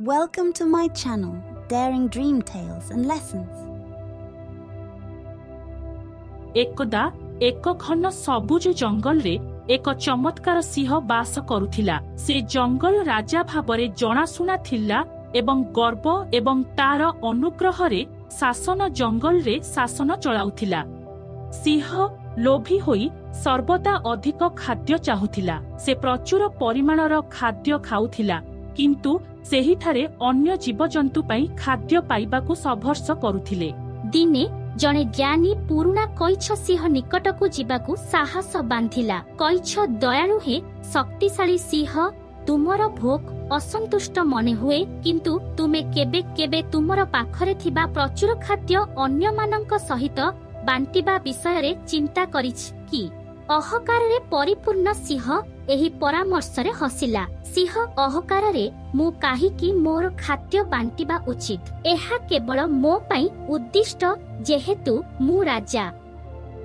Welcome to my channel, Daring Dream Tales and Lessons. एकदा एक घन सबुज जंगल रे एक चमत्कार सिंह बास करुथिला। से जंगल राजा भाबरे जनाशुना थिला एवं गर्व एवं तार अनुग्रह रे शासन जंगल रे शासन चलाउथिला। सिंह लोभी होई सर्वदा अधिक खाद्य चाहुथिला। से प्रचुर परिमाणर खाद्य खाउथिला, किंतु सेहिठारे अन्य जीवजंतु पई खाद्य पाइबाकू संघर्ष करुथिले। दिने जणे ज्ञानी पुरुणा कइछ सिंह निकटकू जीवाकू साहस बांधिला। कइछ दयालु हे शक्तिशाली सिंह, तुमर भोक असंतुष्ट मने हुए, किंतु तुमे केबे केबे तुमर पाखरे थिबा प्रचुर खाद्य अन्य मानक सहित बांटिबा विषय रे चिंता करिछ कि? अहकार रे परिपूर्ण सिंह एही परामर्श रे हसिला। सिंह अहकार रे मु काहीकि मोर खाद्य बांटिबा उचित, एहा केवल मो पई उद्दिष्ट जेहेतु मु राजा।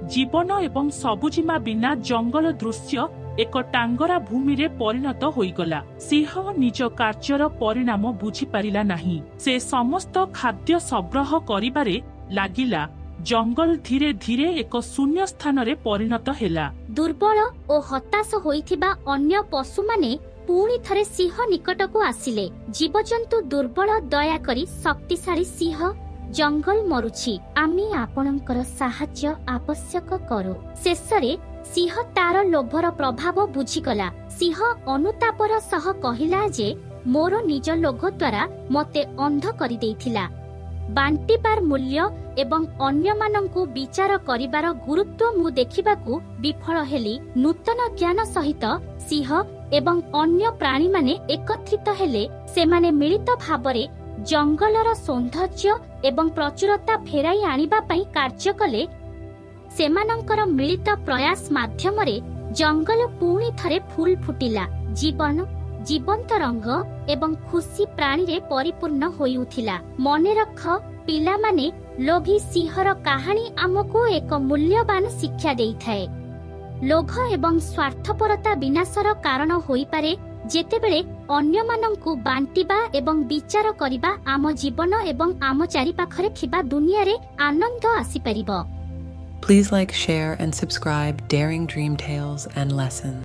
जीवन एवं सबुजिमा बिना जंगल दृश्य एक टांगरा भूमि रे परिणत होईगला। सिंह निज कार्यर परिणाम बुझी पारिला नाही। से समस्त खाद्य संग्रह करिबारे लागिला। जंगल धीरे धीरे एक शून्य स्थान रे परिणत हेला। दुर्बल ओ हताश होइथिबा अन्य पशु माने पुणी थरे सिंह निकटकू आसिले। जीवजंतु दुर्बल दया करी शक्तिशाली सिंह, जंगल मरुछि, आमी आपणकर साहाय्य आवश्यक करू। शेषरे सिंह तार लोभर प्रभाव बुझिगला। सिंह अनुतापर सह कहिला जे मोर निज लोभ द्वारा मते अंध करि देइथिला। बांटिबार मूल्य एवं अन्य मानंकु विचार करिबार गुरुत्व मु देखिबाकू विफल हेली। नूतन ज्ञान सहित सिंह एवं अन्य प्राणी माने एकत्रित हेले। सेमाने मिलित भावरे जंगलर सौंदर्य एवं प्रचुरता फेराई आनिबा पई कार्य कले। सेमानंकर मिलित प्रयास माध्यमरे जंगल पुणी थरे फूल फुटिला। जीवन जीवंत रंग एवं खुशी प्राणी रे परिपूर्ण होई उथिला। मने रख पिला माने, लोभी सिंहर कहानी आमको एक मूल्यवान शिक्षा देइथाए। लोभ एवं स्वार्थपरता विनाशर कारण होई पारे, जेतेबेले अन्य मानंकु बांटिबा एवं विचार करिबा आम जीवन एवं आम चारि पाखरे थिबा दुनिया रे आनंद आसी परिबो। Please like, share, and subscribe Daring Dream Tales and Lessons.